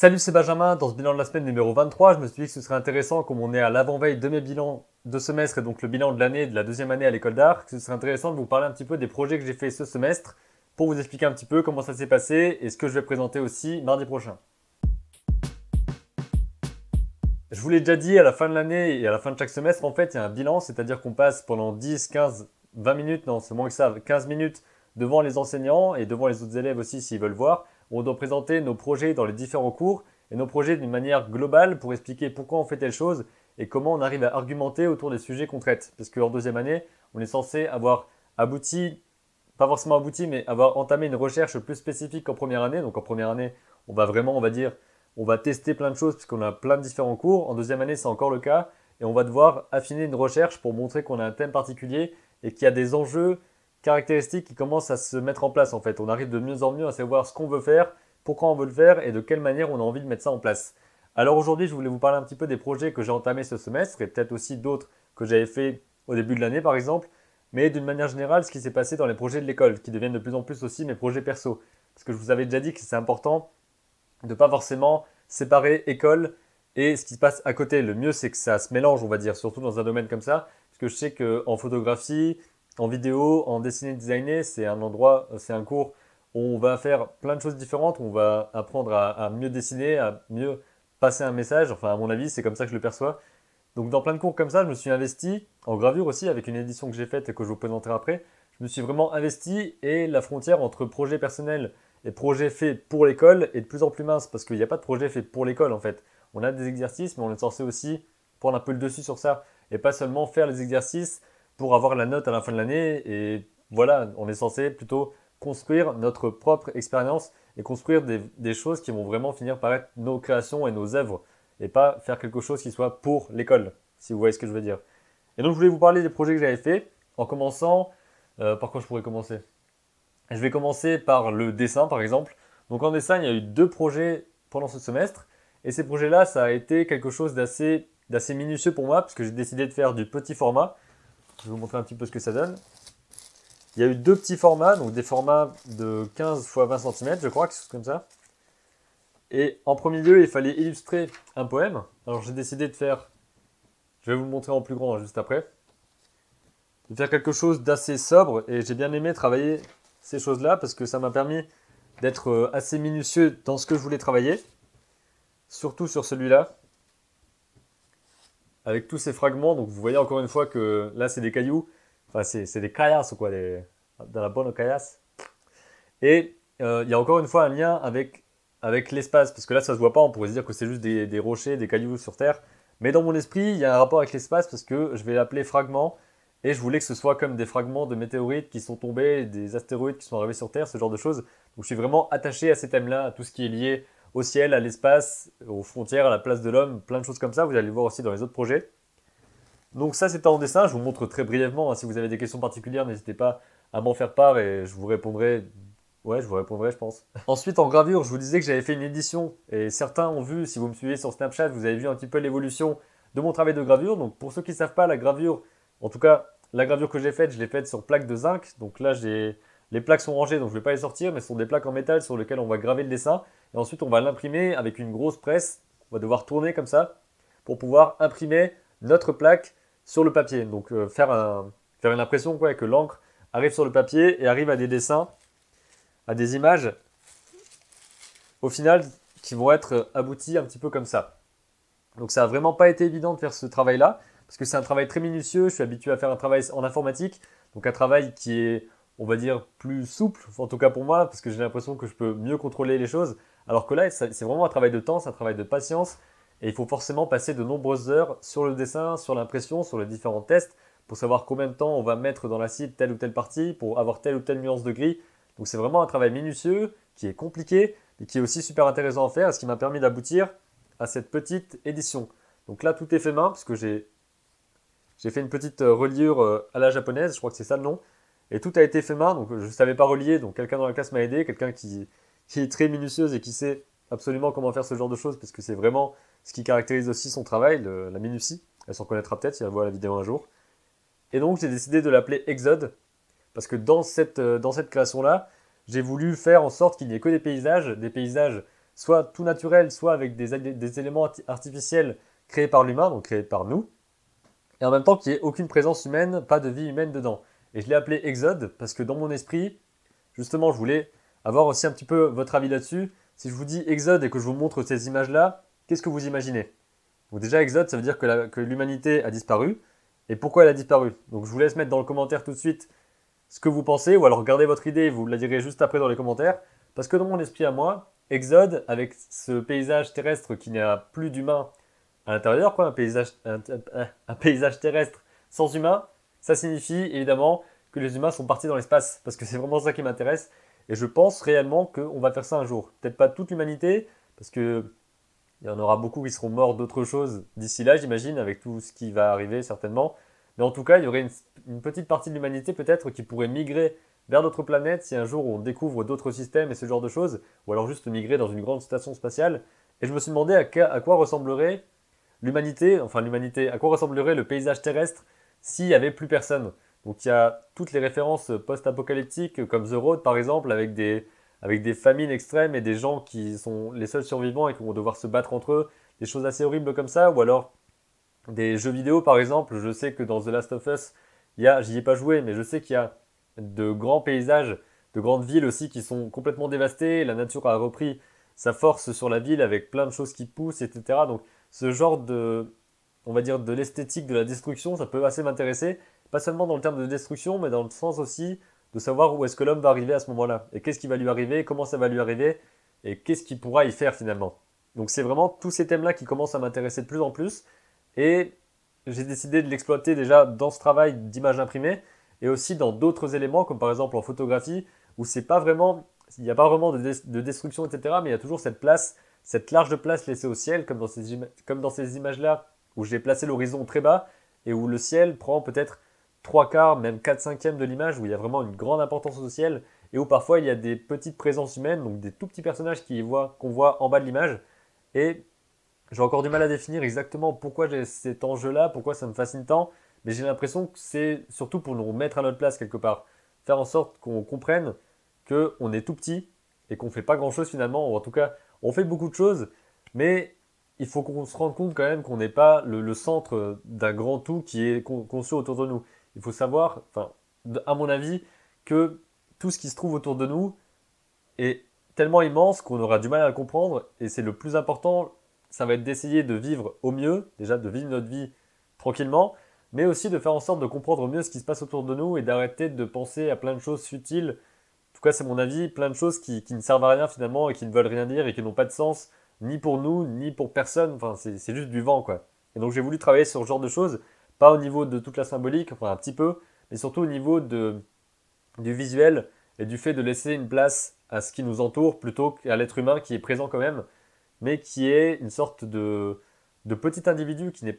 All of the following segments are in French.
Salut, c'est Benjamin. Dans ce bilan de la semaine numéro 23, je me suis dit que ce serait intéressant, comme on est à l'avant-veille de mes bilans de semestre et donc le bilan de l'année, de la deuxième année à l'école d'art, que ce serait intéressant de vous parler un petit peu des projets que j'ai fait ce semestre pour vous expliquer un petit peu comment ça s'est passé et ce que je vais présenter aussi mardi prochain. Je vous l'ai déjà dit, à la fin de l'année et à la fin de chaque semestre, en fait, il y a un bilan, c'est-à-dire qu'on passe pendant 10, 15, 20 minutes, non, c'est moins que ça, 15 minutes devant les enseignants et devant les autres élèves aussi s'ils veulent voir. On doit présenter nos projets dans les différents cours et nos projets d'une manière globale pour expliquer pourquoi on fait telle chose et comment on arrive à argumenter autour des sujets qu'on traite. Parce qu'en deuxième année, on est censé avoir abouti, pas forcément abouti, mais avoir entamé une recherche plus spécifique qu'en première année. Donc en première année, on va vraiment, on va dire, on va tester plein de choses puisqu'on a plein de différents cours. En deuxième année, c'est encore le cas. Et on va devoir affiner une recherche pour montrer qu'on a un thème particulier et qu'il y a des enjeux caractéristiques qui commencent à se mettre en place en fait. On arrive de mieux en mieux à savoir ce qu'on veut faire, pourquoi on veut le faire et de quelle manière on a envie de mettre ça en place. Alors aujourd'hui, je voulais vous parler un petit peu des projets que j'ai entamés ce semestre et peut-être aussi d'autres que j'avais fait au début de l'année par exemple, mais d'une manière générale, ce qui s'est passé dans les projets de l'école, qui deviennent de plus en plus aussi mes projets perso. Parce que je vous avais déjà dit que c'est important de pas forcément séparer école et ce qui se passe à côté. Le mieux, c'est que ça se mélange, on va dire, surtout dans un domaine comme ça, parce que je sais qu'en photographie, en vidéo, en dessiné designé, c'est un endroit, c'est un cours où on va faire plein de choses différentes, où on va apprendre à mieux dessiner, à mieux passer un message. Enfin, à mon avis, c'est comme ça que je le perçois. Donc, dans plein de cours comme ça, je me suis investi en gravure aussi, avec une édition que j'ai faite et que je vous présenterai après. Je me suis vraiment investi et la frontière entre projet personnel et projet fait pour l'école est de plus en plus mince parce qu'il n'y a pas de projet fait pour l'école en fait. On a des exercices, mais on est censé aussi prendre un peu le dessus sur ça et pas seulement faire les exercices pour avoir la note à la fin de l'année. Et voilà, on est censé plutôt construire notre propre expérience et construire des choses qui vont vraiment finir par être nos créations et nos œuvres et pas faire quelque chose qui soit pour l'école, si vous voyez ce que je veux dire. Et donc je voulais vous parler des projets que j'avais faits en commençant, par quoi je pourrais commencer. Je vais commencer par le dessin par exemple. Donc en dessin, il y a eu deux projets pendant ce semestre et ces projets-là, ça a été quelque chose d'assez minutieux pour moi parce que j'ai décidé de faire du petit format. Je vais vous montrer un petit peu ce que ça donne. Il y a eu deux petits formats, donc des formats de 15 x 20 cm, je crois, quelque chose comme ça. Et en premier lieu, il fallait illustrer un poème. Alors j'ai décidé de faire, je vais vous le montrer en plus grand juste après, de faire quelque chose d'assez sobre et j'ai bien aimé travailler ces choses-là parce que ça m'a permis d'être assez minutieux dans ce que je voulais travailler, surtout sur celui-là, avec tous ces fragments. Donc vous voyez encore une fois que là c'est des cailloux, enfin c'est des caillasses quoi, de la bonne caillasse. Et il y a encore une fois un lien avec l'espace, parce que là ça se voit pas, on pourrait se dire que c'est juste des rochers, des cailloux sur Terre. Mais dans mon esprit, il y a un rapport avec l'espace parce que je vais l'appeler fragment et je voulais que ce soit comme des fragments de météorites qui sont tombés, des astéroïdes qui sont arrivés sur Terre, ce genre de choses. Donc je suis vraiment attaché à ces thèmes-là, à tout ce qui est lié au ciel, à l'espace, aux frontières, à la place de l'homme, plein de choses comme ça. Vous allez le voir aussi dans les autres projets. Donc ça c'était en dessin, je vous montre très brièvement, hein. Si vous avez des questions particulières, n'hésitez pas à m'en faire part et je vous répondrai. Ouais, je vous répondrai, je pense. Ensuite, en gravure, je vous disais que j'avais fait une édition et certains ont vu, si vous me suivez sur Snapchat, vous avez vu un petit peu l'évolution de mon travail de gravure. Donc pour ceux qui ne savent pas, la gravure, en tout cas la gravure que j'ai faite, je l'ai faite sur plaque de zinc. Donc là, les plaques sont rangées, donc je ne vais pas les sortir, mais ce sont des plaques en métal sur lesquelles on va graver le dessin. Et ensuite, on va l'imprimer avec une grosse presse. On va devoir tourner comme ça pour pouvoir imprimer notre plaque sur le papier. Donc faire une impression quoi, que l'encre arrive sur le papier et arrive à des dessins, à des images, au final, qui vont être abouties un petit peu comme ça. Donc ça n'a vraiment pas été évident de faire ce travail-là, parce que c'est un travail très minutieux, je suis habitué à faire un travail en informatique, donc un travail qui est, on va dire, plus souple, en tout cas pour moi, parce que j'ai l'impression que je peux mieux contrôler les choses, alors que là, c'est vraiment un travail de temps, c'est un travail de patience, et il faut forcément passer de nombreuses heures sur le dessin, sur l'impression, sur les différents tests, pour savoir combien de temps on va mettre dans la cible telle ou telle partie, pour avoir telle ou telle nuance de gris. Donc c'est vraiment un travail minutieux, qui est compliqué, mais qui est aussi super intéressant à faire, ce qui m'a permis d'aboutir à cette petite édition. Donc là, tout est fait main, parce que j'ai fait une petite reliure à la japonaise, je crois que c'est ça le nom, et tout a été fait main, donc je ne savais pas relier, donc quelqu'un dans la classe m'a aidé, quelqu'un qui est très minutieuse et qui sait absolument comment faire ce genre de choses, parce que c'est vraiment ce qui caractérise aussi son travail, la minutie. Elle s'en connaîtra peut-être si elle voit la vidéo un jour. Et donc j'ai décidé de l'appeler Exode, parce que dans cette création-là, j'ai voulu faire en sorte qu'il n'y ait que des paysages soit tout naturel, soit avec des éléments artificiels créés par l'humain, donc créés par nous, et en même temps qu'il n'y ait aucune présence humaine, pas de vie humaine dedans. Et je l'ai appelé Exode parce que dans mon esprit, justement, je voulais avoir aussi un petit peu votre avis là-dessus. Si je vous dis Exode et que je vous montre ces images-là, qu'est-ce que vous imaginez? Donc déjà, Exode, ça veut dire que l'humanité a disparu. Et pourquoi elle a disparu? Donc je vous laisse mettre dans le commentaire tout de suite ce que vous pensez, ou alors gardez votre idée et vous la direz juste après dans les commentaires. Parce que dans mon esprit à moi, Exode, avec ce paysage terrestre qui n'a plus d'humains à l'intérieur, quoi, un paysage terrestre sans humains, ça signifie évidemment que les humains sont partis dans l'espace, parce que c'est vraiment ça qui m'intéresse. Et je pense réellement qu'on va faire ça un jour. Peut-être pas toute l'humanité, parce que il y en aura beaucoup qui seront morts d'autre chose d'ici là, j'imagine, avec tout ce qui va arriver certainement. Mais en tout cas, il y aurait une petite partie de l'humanité peut-être qui pourrait migrer vers d'autres planètes si un jour on découvre d'autres systèmes et ce genre de choses, ou alors juste migrer dans une grande station spatiale. Et je me suis demandé à quoi ressemblerait l'humanité, à quoi ressemblerait le paysage terrestre s'il n'y avait plus personne. Donc il y a toutes les références post-apocalyptiques comme The Road par exemple, avec des famines extrêmes et des gens qui sont les seuls survivants et qui vont devoir se battre entre eux, des choses assez horribles comme ça, ou alors des jeux vidéo par exemple. Je sais que dans The Last of Us, j'y ai pas joué, mais je sais qu'il y a de grands paysages, de grandes villes aussi qui sont complètement dévastées. La nature a repris sa force sur la ville avec plein de choses qui poussent, etc. Donc ce genre on va dire, de l'esthétique de la destruction, ça peut assez m'intéresser. Pas seulement dans le terme de destruction, mais dans le sens aussi de savoir où est-ce que l'homme va arriver à ce moment-là. Et qu'est-ce qui va lui arriver, comment ça va lui arriver, et qu'est-ce qu'il pourra y faire finalement. Donc c'est vraiment tous ces thèmes-là qui commencent à m'intéresser de plus en plus. Et j'ai décidé de l'exploiter déjà dans ce travail d'image imprimée, et aussi dans d'autres éléments, comme par exemple en photographie, où c'est pas vraiment, il n'y a pas vraiment de destruction, etc. Mais il y a toujours cette place, cette large place laissée au ciel, comme dans ces images-là, où j'ai placé l'horizon très bas, et où le ciel prend peut-être 3/4, même 4/5 de l'image, où il y a vraiment une grande importance au ciel, et où parfois il y a des petites présences humaines, donc des tout petits personnages qu'on voit en bas de l'image. Et j'ai encore du mal à définir exactement pourquoi j'ai cet enjeu-là, pourquoi ça me fascine tant, mais j'ai l'impression que c'est surtout pour nous remettre à notre place quelque part. Faire en sorte qu'on comprenne qu'on est tout petit et qu'on ne fait pas grand-chose finalement, ou en tout cas, on fait beaucoup de choses, mais il faut qu'on se rende compte quand même qu'on n'est pas le centre d'un grand tout qui est conçu autour de nous. Il faut savoir, enfin, à mon avis, que tout ce qui se trouve autour de nous est tellement immense qu'on aura du mal à le comprendre, et c'est le plus important, ça va être d'essayer de vivre au mieux, déjà de vivre notre vie tranquillement, mais aussi de faire en sorte de comprendre mieux ce qui se passe autour de nous et d'arrêter de penser à plein de choses futiles. En tout cas, c'est mon avis, plein de choses qui ne servent à rien finalement et qui ne veulent rien dire et qui n'ont pas de sens, ni pour nous, ni pour personne. Enfin, c'est juste du vent, quoi. Et donc, j'ai voulu travailler sur ce genre de choses, pas au niveau de toute la symbolique, enfin un petit peu, mais surtout au niveau du visuel et du fait de laisser une place à ce qui nous entoure plutôt qu'à l'être humain qui est présent quand même, mais qui est une sorte de petit individu qui n'est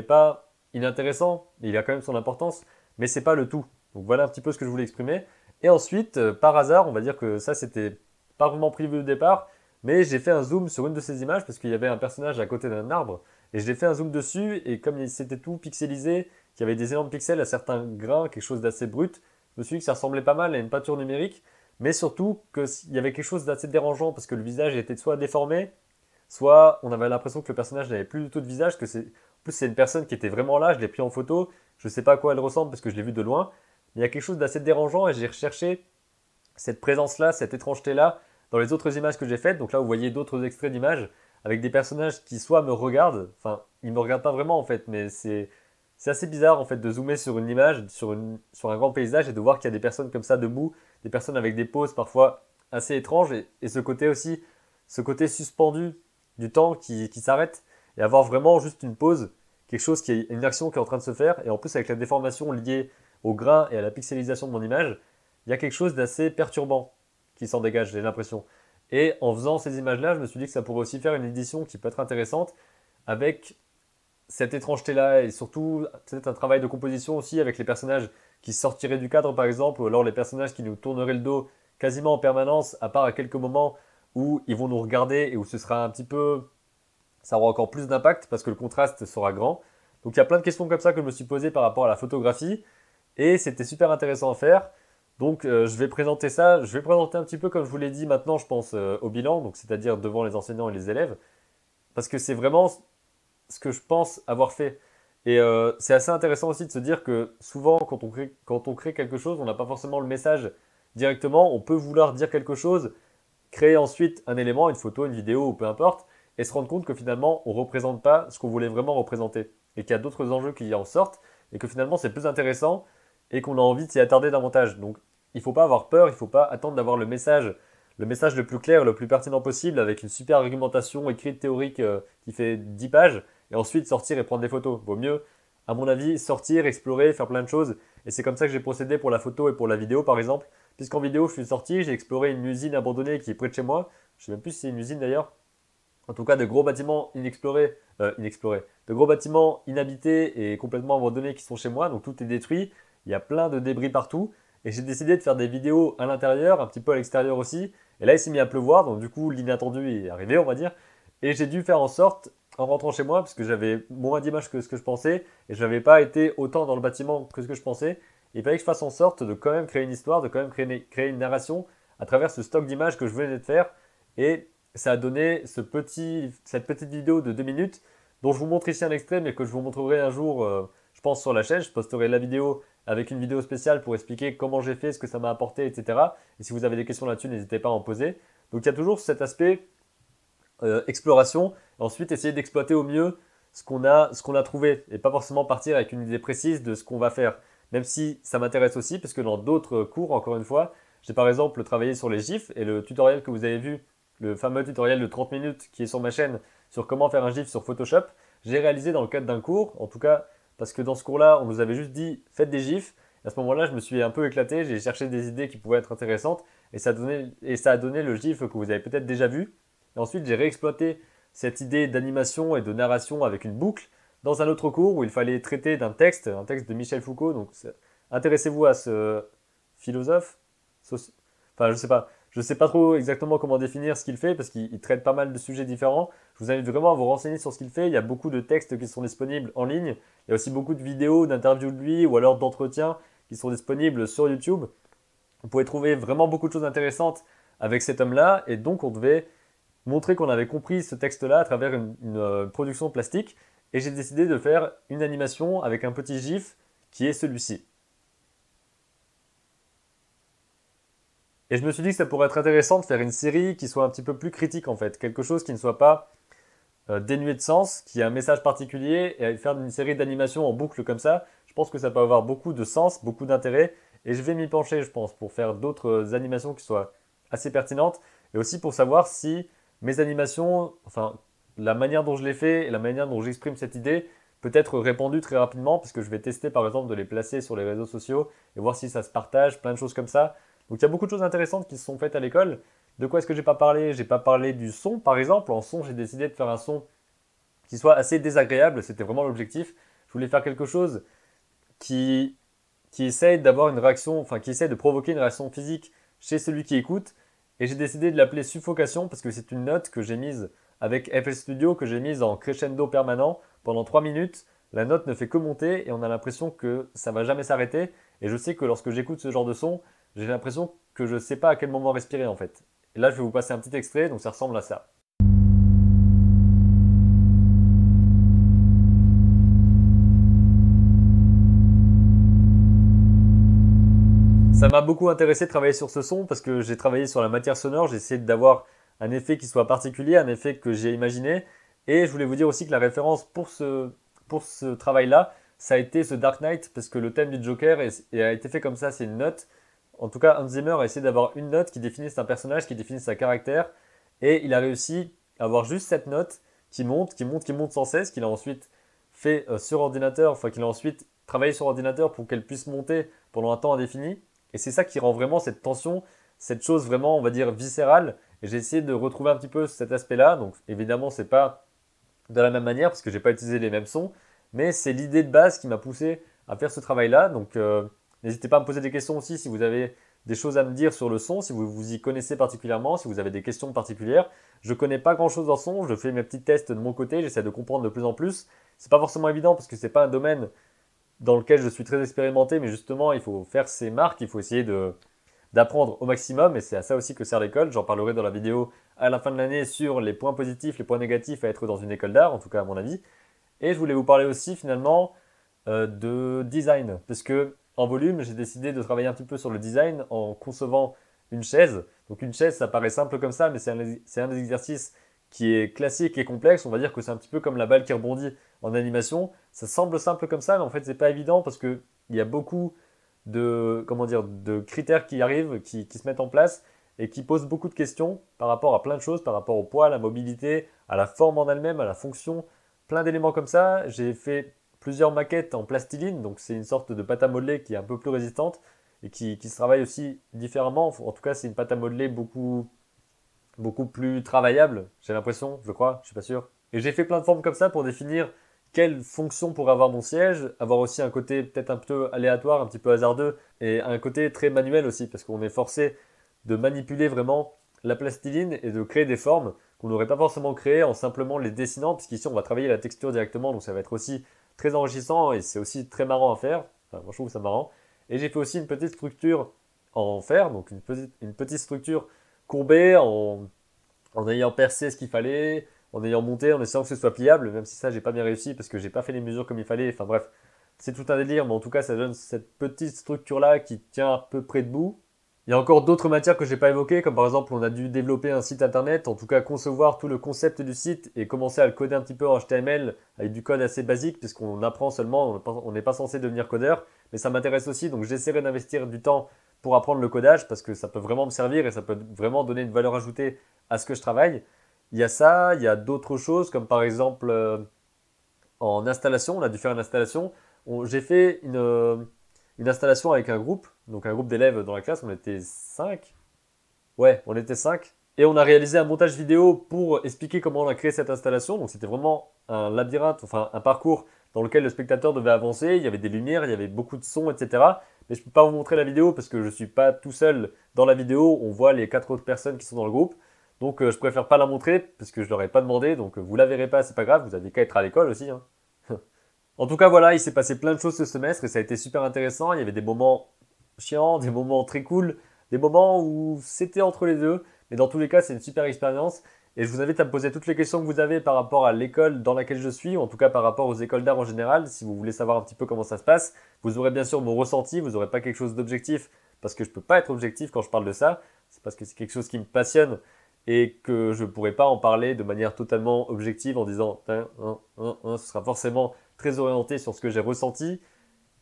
pas inintéressant, il a quand même son importance, mais c'est pas le tout. Donc voilà un petit peu ce que je voulais exprimer. Et ensuite, par hasard, on va dire que ça c'était pas vraiment prévu au départ, mais j'ai fait un zoom sur une de ces images parce qu'il y avait un personnage à côté d'un arbre, et j'ai fait un zoom dessus, et comme c'était tout pixelisé, qu'il y avait des énormes pixels à certains grains, quelque chose d'assez brut, je me suis dit que ça ressemblait pas mal à une peinture numérique, mais surtout qu'il y avait quelque chose d'assez dérangeant parce que le visage était soit déformé, soit on avait l'impression que le personnage n'avait plus du tout de visage, en plus c'est une personne qui était vraiment là, je l'ai pris en photo, je ne sais pas à quoi elle ressemble parce que je l'ai vue de loin, mais il y a quelque chose d'assez dérangeant et j'ai recherché cette présence-là, cette étrangeté-là dans les autres images que j'ai faites. Donc là, vous voyez d'autres extraits d'images avec des personnages qui soit me regardent, enfin, ils me regardent pas vraiment en fait, mais c'est assez bizarre en fait de zoomer sur une image, sur un grand paysage et de voir qu'il y a des personnes comme ça debout, des personnes avec des poses parfois assez étranges et ce côté aussi, ce côté suspendu du temps qui s'arrête et avoir vraiment juste une pause, quelque chose qui est une action qui est en train de se faire et en plus avec la déformation liée au grain et à la pixelisation de mon image, il y a quelque chose d'assez perturbant qui s'en dégage, j'ai l'impression. Et en faisant ces images-là, je me suis dit que ça pourrait aussi faire une édition qui peut être intéressante avec cette étrangeté-là et surtout peut-être un travail de composition aussi avec les personnages qui sortiraient du cadre par exemple, ou alors les personnages qui nous tourneraient le dos quasiment en permanence, à part à quelques moments où ils vont nous regarder et où ce sera un petit peu, ça aura encore plus d'impact parce que le contraste sera grand. Donc il y a plein de questions comme ça que je me suis posées par rapport à la photographie et c'était super intéressant à faire. Donc, je vais présenter ça. Je vais présenter un petit peu comme je vous l'ai dit maintenant, je pense, au bilan, donc c'est-à-dire devant les enseignants et les élèves, parce que c'est vraiment ce que je pense avoir fait. Et c'est assez intéressant aussi de se dire que souvent, quand on crée quelque chose, on n'a pas forcément le message directement. On peut vouloir dire quelque chose, créer ensuite un élément, une photo, une vidéo ou peu importe, et se rendre compte que finalement, on ne représente pas ce qu'on voulait vraiment représenter. Et qu'il y a d'autres enjeux qui en sortent, et que finalement, c'est plus intéressant, et qu'on a envie de s'y attarder davantage. Donc, il ne faut pas avoir peur, il ne faut pas attendre d'avoir le message le plus clair, le plus pertinent possible, avec une super argumentation écrite théorique qui fait 10 pages, et ensuite sortir et prendre des photos. Vaut mieux, à mon avis, sortir, explorer, faire plein de choses. Et c'est comme ça que j'ai procédé pour la photo et pour la vidéo, par exemple. Puisqu'en vidéo, je suis sorti, j'ai exploré une usine abandonnée qui est près de chez moi. Je ne sais même plus si c'est une usine d'ailleurs. En tout cas, de gros bâtiments inexplorés, de gros bâtiments inhabités et complètement abandonnés qui sont chez moi. Donc tout est détruit. Il y a plein de débris partout. Et j'ai décidé de faire des vidéos à l'intérieur, un petit peu à l'extérieur aussi. Et là, il s'est mis à pleuvoir. Donc du coup, l'inattendu est arrivé, on va dire. Et j'ai dû faire en sorte, en rentrant chez moi, parce que j'avais moins d'images que ce que je pensais, et je n'avais pas été autant dans le bâtiment que ce que je pensais, il fallait que je fasse en sorte de quand même créer une histoire, de quand même créer une narration à travers ce stock d'images que je venais de faire. Et ça a donné cette petite vidéo de 2 minutes dont je vous montre ici un extrait, mais que je vous montrerai un jour, je pense, sur la chaîne. Je posterai la vidéo avec une vidéo spéciale pour expliquer comment j'ai fait, ce que ça m'a apporté, etc. Et si vous avez des questions là-dessus, n'hésitez pas à en poser. Donc il y a toujours cet aspect exploration, et ensuite essayer d'exploiter au mieux ce qu'on a trouvé, et pas forcément partir avec une idée précise de ce qu'on va faire, même si ça m'intéresse aussi, parce que dans d'autres cours, encore une fois, j'ai par exemple travaillé sur les GIFs, et le tutoriel que vous avez vu, le fameux tutoriel de 30 minutes qui est sur ma chaîne sur comment faire un GIF sur Photoshop, j'ai réalisé dans le cadre d'un cours, en tout cas parce que dans ce cours-là, on nous avait juste dit faites des GIFs. À ce moment-là, je me suis un peu éclaté, j'ai cherché des idées qui pouvaient être intéressantes, et ça a donné le GIF que vous avez peut-être déjà vu. Et ensuite, j'ai réexploité cette idée d'animation et de narration avec une boucle dans un autre cours où il fallait traiter d'un texte, un texte de Michel Foucault. Donc, intéressez-vous à ce philosophe. Enfin, je sais pas trop exactement comment définir ce qu'il fait parce qu'il traite pas mal de sujets différents. Je vous invite vraiment à vous renseigner sur ce qu'il fait. Il y a beaucoup de textes qui sont disponibles en ligne. Il y a aussi beaucoup de vidéos, d'interviews de lui ou alors d'entretiens qui sont disponibles sur YouTube. Vous pouvez trouver vraiment beaucoup de choses intéressantes avec cet homme-là et donc on devait montrer qu'on avait compris ce texte-là à travers une production plastique. Et j'ai décidé de faire une animation avec un petit gif qui est celui-ci. Et je me suis dit que ça pourrait être intéressant de faire une série qui soit un petit peu plus critique en fait. Quelque chose qui ne soit pas dénué de sens, qui a un message particulier. Et faire une série d'animations en boucle comme ça, je pense que ça peut avoir beaucoup de sens, beaucoup d'intérêt. Et je vais m'y pencher, je pense, pour faire d'autres animations qui soient assez pertinentes. Et aussi pour savoir si mes animations, enfin la manière dont je les fais et la manière dont j'exprime cette idée peut être répandue très rapidement, parce que je vais tester par exemple de les placer sur les réseaux sociaux et voir si ça se partage, plein de choses comme ça. Donc il y a beaucoup de choses intéressantes qui se sont faites à l'école. De quoi est-ce que j'ai pas parlé? J'ai pas parlé du son par exemple. En son, j'ai décidé de faire un son qui soit assez désagréable, c'était vraiment l'objectif. Je voulais faire quelque chose qui, qui essaye d'avoir une réaction, enfin qui essaye de provoquer une réaction physique chez celui qui écoute. Et j'ai décidé de l'appeler suffocation parce que c'est une note que j'ai mise avec FL Studio, que j'ai mise en crescendo permanent pendant 3 minutes. La note ne fait que monter et on a l'impression que ça va jamais s'arrêter. Et je sais que lorsque j'écoute ce genre de son, j'ai l'impression que je ne sais pas à quel moment respirer en fait. Et là, je vais vous passer un petit extrait, donc ça ressemble à ça. Ça m'a beaucoup intéressé de travailler sur ce son parce que j'ai travaillé sur la matière sonore, j'ai essayé d'avoir un effet qui soit particulier, un effet que j'ai imaginé. Et je voulais vous dire aussi que la référence pour ce travail-là, ça a été The Dark Knight parce que le thème du Joker a été fait comme ça, c'est une note. En tout cas, Hans Zimmer a essayé d'avoir une note qui définisse un personnage, qui définisse sa caractère. Et il a réussi à avoir juste cette note qui monte, qui monte, qui monte sans cesse, qu'il a ensuite fait sur ordinateur, enfin qu'il a ensuite travaillé sur ordinateur pour qu'elle puisse monter pendant un temps indéfini. Et c'est ça qui rend vraiment cette tension, cette chose vraiment, on va dire, viscérale. Et j'ai essayé de retrouver un petit peu cet aspect-là. Donc évidemment, c'est pas de la même manière parce que j'ai pas utilisé les mêmes sons, mais c'est l'idée de base qui m'a poussé à faire ce travail-là. Donc n'hésitez pas à me poser des questions aussi si vous avez des choses à me dire sur le son, si vous vous y connaissez particulièrement, si vous avez des questions particulières. Je connais pas grand-chose en son, je fais mes petits tests de mon côté, j'essaie de comprendre de plus en plus. C'est pas forcément évident parce que c'est pas un domaine dans lequel je suis très expérimenté, mais justement, il faut faire ses marques, il faut essayer d'apprendre au maximum, et c'est à ça aussi que sert l'école. J'en parlerai dans la vidéo à la fin de l'année sur les points positifs, les points négatifs à être dans une école d'art, en tout cas à mon avis. Et je voulais vous parler aussi finalement de design, parce que en volume, j'ai décidé de travailler un petit peu sur le design en concevant une chaise. Donc une chaise, ça paraît simple comme ça, mais c'est un des exercices qui est classique et complexe. On va dire que c'est un petit peu comme la balle qui rebondit en animation. Ça semble simple comme ça, mais en fait, c'est pas évident parce que il y a beaucoup de, comment dire, de critères qui arrivent, qui se mettent en place et qui posent beaucoup de questions par rapport à plein de choses, par rapport au poids, à la mobilité, à la forme en elle-même, à la fonction, plein d'éléments comme ça. J'ai fait plusieurs maquettes en plastiline, donc c'est une sorte de pâte à modeler qui est un peu plus résistante et qui se travaille aussi différemment. En tout cas, c'est une pâte à modeler beaucoup plus travaillable, j'ai l'impression, je crois, je suis pas sûr. Et j'ai fait plein de formes comme ça pour définir quelle fonction pourrait avoir mon siège, avoir aussi un côté peut-être un peu aléatoire, un petit peu hasardeux, et un côté très manuel aussi, parce qu'on est forcé de manipuler vraiment la plastiline et de créer des formes qu'on n'aurait pas forcément créées en simplement les dessinant, puisqu'ici on va travailler la texture directement, donc ça va être aussi très enrichissant et c'est aussi très marrant à faire. Enfin, moi je trouve ça marrant. Et j'ai fait aussi une petite structure en fer, donc une petite structure courbée en ayant percé ce qu'il fallait, en ayant monté, en essayant que ce soit pliable, même si ça j'ai pas bien réussi parce que j'ai pas fait les mesures comme il fallait. Enfin bref, c'est tout un délire, mais en tout cas ça donne cette petite structure là qui tient à peu près debout. Il y a encore d'autres matières que j'ai pas évoquées, comme par exemple on a dû développer un site internet, en tout cas concevoir tout le concept du site et commencer à le coder un petit peu en HTML avec du code assez basique puisqu'on apprend seulement, on n'est pas censé devenir codeur, mais ça m'intéresse aussi donc j'essaierai d'investir du temps pour apprendre le codage parce que ça peut vraiment me servir et ça peut vraiment donner une valeur ajoutée à ce que je travaille. Il y a ça, il y a d'autres choses comme par exemple en installation, on a dû faire une installation. J'ai fait une installation avec un groupe, donc un groupe d'élèves dans la classe, on était 5. Ouais, on était 5. Et on a réalisé un montage vidéo pour expliquer comment on a créé cette installation. Donc c'était vraiment un labyrinthe, enfin un parcours dans lequel le spectateur devait avancer. Il y avait des lumières, il y avait beaucoup de sons, etc. Mais je ne peux pas vous montrer la vidéo parce que je ne suis pas tout seul dans la vidéo. On voit les 4 autres personnes qui sont dans le groupe. Donc je préfère pas la montrer parce que je leur ai pas demandé. Donc vous la verrez pas, c'est pas grave. Vous avez qu'à être à l'école aussi, hein. En tout cas, voilà, il s'est passé plein de choses ce semestre et ça a été super intéressant. Il y avait des moments chiants, des moments très cool, des moments où c'était entre les deux. Mais dans tous les cas, c'est une super expérience. Et je vous invite à me poser toutes les questions que vous avez par rapport à l'école dans laquelle je suis, ou en tout cas par rapport aux écoles d'art en général, si vous voulez savoir un petit peu comment ça se passe. Vous aurez bien sûr mon ressenti, vous n'aurez pas quelque chose d'objectif, parce que je ne peux pas être objectif quand je parle de ça. C'est parce que c'est quelque chose qui me passionne et que je ne pourrais pas en parler de manière totalement objective en disant ce sera forcément très orienté sur ce que j'ai ressenti.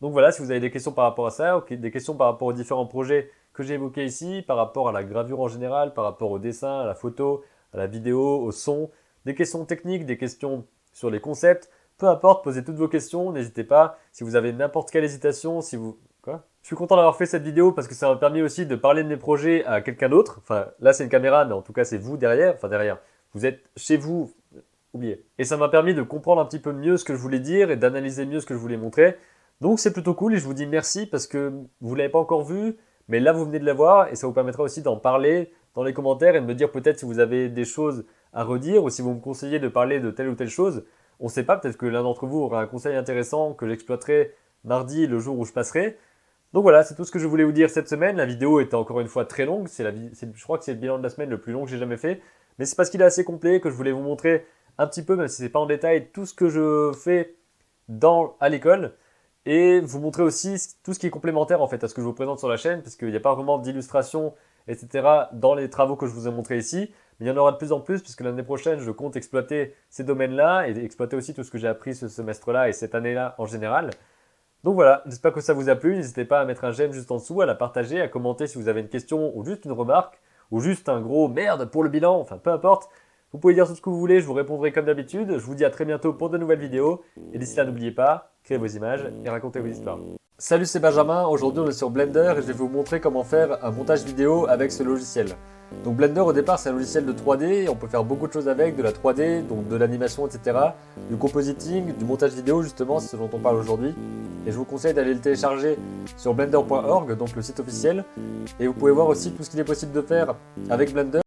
Donc voilà, si vous avez des questions par rapport à ça, des questions par rapport aux différents projets que j'ai évoqués ici, par rapport à la gravure en général, par rapport au dessin, à la photo, à la vidéo, au son, des questions techniques, des questions sur les concepts, peu importe, posez toutes vos questions, n'hésitez pas. Si vous avez n'importe quelle hésitation, si vous... Quoi? Je suis content d'avoir fait cette vidéo parce que ça m'a permis aussi de parler de mes projets à quelqu'un d'autre. Enfin, là c'est une caméra, mais en tout cas c'est vous derrière. Enfin derrière, vous êtes chez vous, oubliez. Et ça m'a permis de comprendre un petit peu mieux ce que je voulais dire et d'analyser mieux ce que je voulais montrer. Donc c'est plutôt cool et je vous dis merci parce que vous ne l'avez pas encore vu, mais là vous venez de la voir et ça vous permettra aussi d'en parler dans les commentaires et de me dire peut-être si vous avez des choses à redire ou si vous me conseillez de parler de telle ou telle chose. On ne sait pas, peut-être que l'un d'entre vous aura un conseil intéressant que j'exploiterai mardi, le jour où je passerai. Donc voilà, c'est tout ce que je voulais vous dire cette semaine. La vidéo était encore une fois très longue. Je crois que c'est le bilan de la semaine le plus long que j'ai jamais fait. Mais c'est parce qu'il est assez complet que je voulais vous montrer un petit peu, même si ce n'est pas en détail, tout ce que je fais à l'école. Et vous montrer aussi tout ce qui est complémentaire en fait à ce que je vous présente sur la chaîne, parce qu'il n'y a pas vraiment d'illustration, etc. dans les travaux que je vous ai montrés ici. Mais il y en aura de plus en plus, puisque l'année prochaine, je compte exploiter ces domaines-là et exploiter aussi tout ce que j'ai appris ce semestre-là et cette année-là en général. Donc voilà, j'espère que ça vous a plu. N'hésitez pas à mettre un j'aime juste en dessous, à la partager, à commenter si vous avez une question ou juste une remarque, ou juste un gros merde pour le bilan, enfin peu importe. Vous pouvez dire tout ce que vous voulez, je vous répondrai comme d'habitude. Je vous dis à très bientôt pour de nouvelles vidéos. Et d'ici là, n'oubliez pas, créez vos images et racontez vos histoires. Salut, c'est Benjamin. Aujourd'hui, on est sur Blender et je vais vous montrer comment faire un montage vidéo avec ce logiciel. Donc Blender, au départ, c'est un logiciel de 3D. On peut faire beaucoup de choses avec, de la 3D, donc de l'animation, etc. Du compositing, du montage vidéo, justement, c'est ce dont on parle aujourd'hui. Et je vous conseille d'aller le télécharger sur blender.org, donc le site officiel. Et vous pouvez voir aussi tout ce qu'il est possible de faire avec Blender.